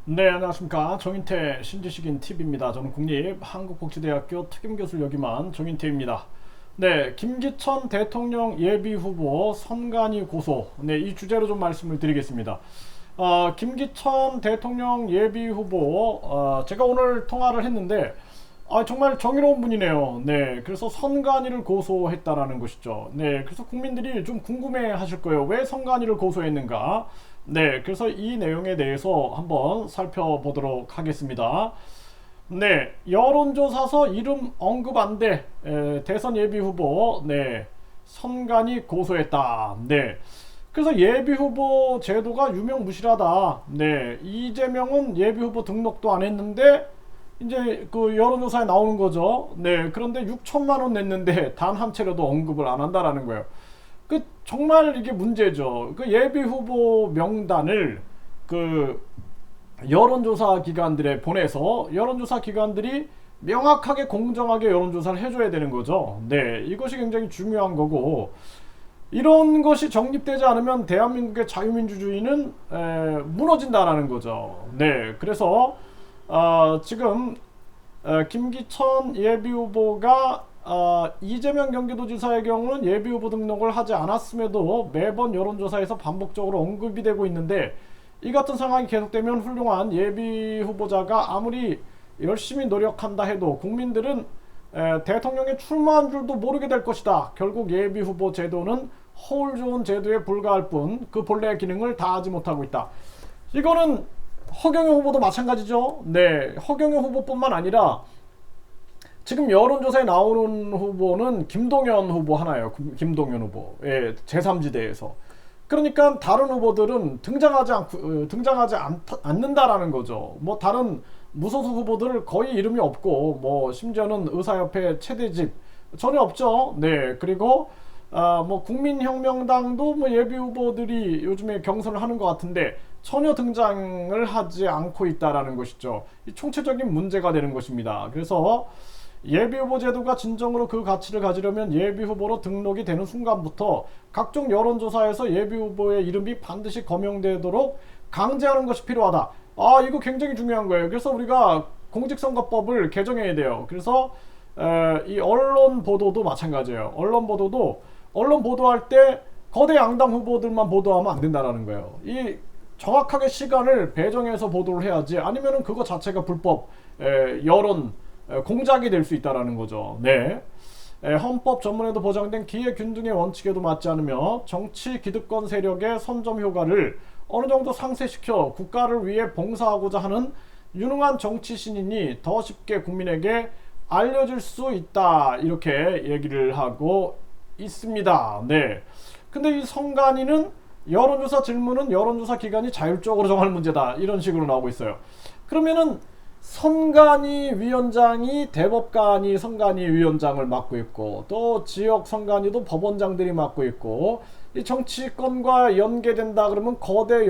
네, 안녕하십니까. 정인태 신지식인 TV입니다. 저는 국립한국복지대학교 특임교수를 역임한 정인태입니다. 네, 김기천 대통령 예비후보 선관위 고소. 네, 이 주제로 좀 말씀을 드리겠습니다. 김기천 대통령 예비후보, 제가 오늘 통화를 했는데, 정말 정의로운 분이네요. 네, 그래서 선관위를 고소했다라는 것이죠. 네, 그래서 국민들이 좀 궁금해 하실 거예요. 왜 선관위를 고소했는가? 네, 그래서 이 내용에 대해서 한번 살펴보도록 하겠습니다. 네, 여론조사서 이름 언급 안 돼. 대선 예비후보, 네, 선관위 고소했다. 네. 그래서 예비후보 제도가 유명무실하다. 네, 이재명은 예비후보 등록도 안 했는데 이제 그 여론조사에 나오는 거죠. 네, 그런데 6천만 원 냈는데 단 한 차례도 언급을 안 한다라는 거예요. 그 정말 이게 문제죠. 그 예비 후보 명단을 그 여론조사 기관들에 보내서 여론조사 기관들이 명확하게 공정하게 여론조사를 해줘야 되는 거죠. 네, 이것이 굉장히 중요한 거고, 이런 것이 정립되지 않으면 대한민국의 자유민주주의는 무너진다라는 거죠. 네, 그래서 지금 김기천 예비후보가 이재명 경기도지사의 경우는 예비후보 등록을 하지 않았음에도 매번 여론조사에서 반복적으로 언급이 되고 있는데, 이 같은 상황이 계속되면 훌륭한 예비후보자가 아무리 열심히 노력한다 해도 국민들은 대통령에 출마한 줄도 모르게 될 것이다. 결국 예비후보 제도는 허울 좋은 제도에 불과할 뿐 그 본래의 기능을 다하지 못하고 있다. 이거는 허경영 후보도 마찬가지죠. 네, 허경영 후보뿐만 아니라 지금 여론조사에 나오는 후보는 김동연 후보 하나예요. 김동연 후보. 예, 제3지대에서. 그러니까 다른 후보들은 등장하지 않는다라는 거죠. 뭐 다른 무소속 후보들 거의 이름이 없고, 뭐 심지어는 의사협회 최대집 전혀 없죠. 네, 그리고 뭐 국민혁명당도 뭐 예비 후보들이 요즘에 경선을 하는 것 같은데 전혀 등장을 하지 않고 있다라는 것이죠. 이 총체적인 문제가 되는 것입니다. 그래서 예비후보 제도가 진정으로 그 가치를 가지려면 예비후보로 등록이 되는 순간부터 각종 여론조사에서 예비후보의 이름이 반드시 거명되도록 강제하는 것이 필요하다. 이거 굉장히 중요한 거예요. 그래서 우리가 공직선거법을 개정해야 돼요. 그래서 이 언론 보도도 마찬가지예요. 언론 보도할 때 거대 양당 후보들만 보도하면 안 된다라는 거예요. 이 정확하게 시간을 배정해서 보도를 해야지, 아니면은 그거 자체가 불법 여론 공작이 될 수 있다라는 거죠. 네. 헌법 전문에도 보장된 기회균등의 원칙에도 맞지 않으며 정치 기득권 세력의 선점 효과를 어느 정도 상쇄시켜 국가를 위해 봉사하고자 하는 유능한 정치 신인이 더 쉽게 국민에게 알려질 수 있다. 이렇게 얘기를 하고 있습니다. 네. 근데 이 선관위는 여론조사 질문은 여론조사 기관이 자율적으로 정할 문제다. 이런 식으로 나오고 있어요. 그러면은 선관위 위원장이 대법관이 선관위 위원장을 맡고 있고, 또 지역 선관위도 법원장들이 맡고 있고, 이 정치권과 연계된다 그러면 거대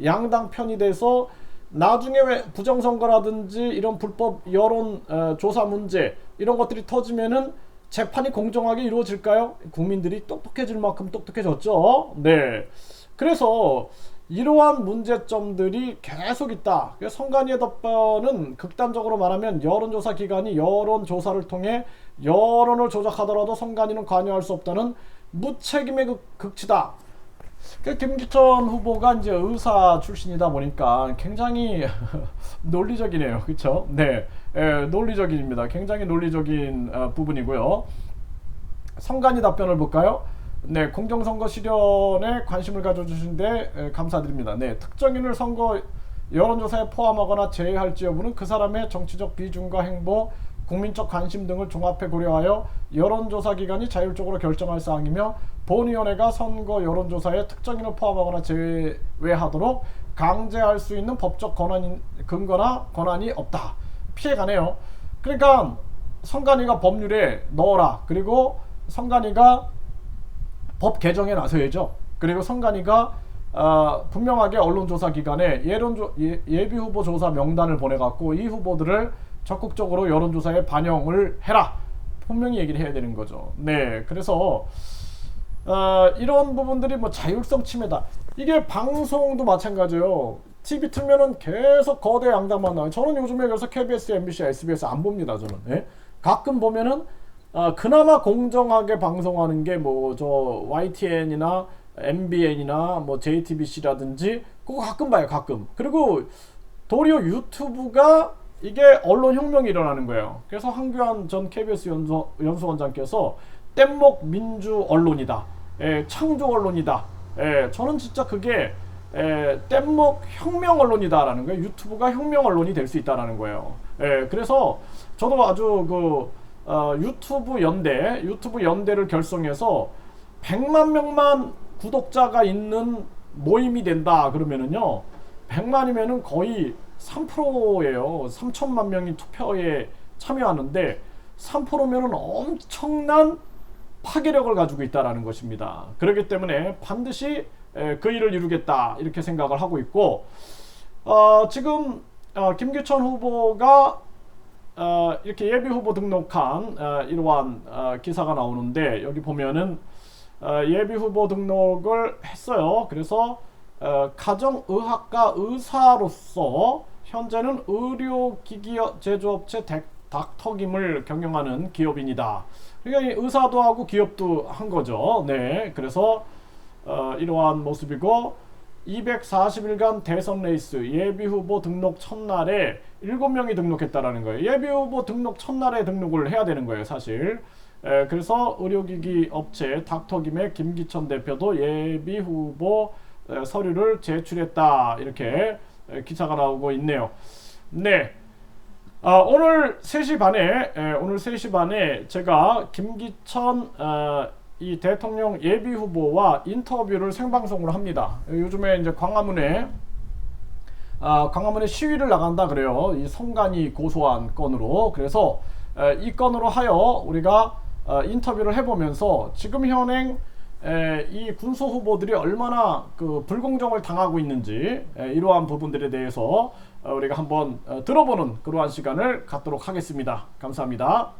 양당 편이 돼서 나중에 왜 부정선거라든지 이런 불법 여론 조사 문제 이런 것들이 터지면은 재판이 공정하게 이루어질까요? 국민들이 똑똑해질 만큼 똑똑해졌죠. 네. 그래서 이러한 문제점들이 계속 있다. 선관위의 답변은 극단적으로 말하면 여론조사 기관이 여론조사를 통해 여론을 조작하더라도 선관위는 관여할 수 없다는 무책임의 극치다. 김기천 후보가 이제 의사 출신이다 보니까 굉장히 논리적이네요. 그렇죠? 네, 논리적입니다. 굉장히 논리적인 부분이고요. 선관위 답변을 볼까요? 네, 공정선거 실현에 관심을 가져주신데 감사드립니다. 네, 특정인을 선거 여론조사에 포함하거나 제외할지 여부는 그 사람의 정치적 비중과 행보, 국민적 관심 등을 종합해 고려하여 여론조사 기관이 자율적으로 결정할 사항이며, 본위원회가 선거 여론조사에 특정인을 포함하거나 제외하도록 강제할 수 있는 법적 근거나 권한이 없다. 피해가네요. 그러니까 선관위가 법률에 넣어라. 그리고 선관위가 법 개정에 나서야죠. 그리고 선관위가 분명하게 언론조사 기관에 예비후보 조사 명단을 보내갖고 이 후보들을 적극적으로 여론조사에 반영을 해라. 분명히 얘기를 해야 되는 거죠. 네, 그래서 이런 부분들이 뭐 자율성 침해다. 이게 방송도 마찬가지예요. TV 틀면은 계속 거대 양당만 나와요. 저는 요즘에 그래서 KBS, MBC, SBS 안 봅니다. 저는. 예? 가끔 보면은 그나마 공정하게 방송하는 게 뭐 저 YTN이나 MBN이나 뭐 JTBC라든지 그거 가끔 봐요. 가끔. 그리고 도리어 유튜브가 이게 언론혁명이 일어나는 거예요. 그래서 황교안 전 KBS 연수원장께서 뗏목 민주 언론이다. 창조 언론이다. 저는 진짜 그게 뗏목 혁명 언론이다라는 거예요. 유튜브가 혁명 언론이 될 수 있다라는 거예요. 그래서 저도 아주 유튜브 연대를 결성해서 100만 명만 구독자가 있는 모임이 된다 그러면은요, 100만이면은 거의 3%예요. 3천만 명이 투표에 참여하는데 3%면은 엄청난 파괴력을 가지고 있다라는 것입니다. 그렇기 때문에 반드시 그 일을 이루겠다 이렇게 생각을 하고 있고, 지금 김기천 후보가 이렇게 예비 후보 등록한 이러한 기사가 나오는데, 여기 보면은 예비 후보 등록을 했어요. 그래서 가정의학과 의사로서 현재는 의료기기 제조업체 닥터김을 경영하는 기업인이다. 그러니까 의사도 하고 기업도 한 거죠. 네, 그래서 이러한 모습이고, 240일간 대선 레이스 예비 후보 등록 첫날에 7명이 등록했다라는 거예요. 예비 후보 등록 첫날에 등록을 해야 되는 거예요, 사실. 그래서 의료기기 업체 닥터김의 김기천 대표도 예비 후보 서류를 제출했다, 이렇게 기사가 나오고 있네요. 네. 오늘 3시 반에 제가 김기천 이 대통령 예비 후보와 인터뷰를 생방송으로 합니다. 요즘에 이제 광화문에 시위를 나간다 그래요. 이 성관이 고소한 건으로. 그래서 이 건으로 하여 우리가 인터뷰를 해보면서 지금 현행 이 군소 후보들이 얼마나 불공정을 당하고 있는지, 이러한 부분들에 대해서 우리가 한번 들어보는 그러한 시간을 갖도록 하겠습니다. 감사합니다.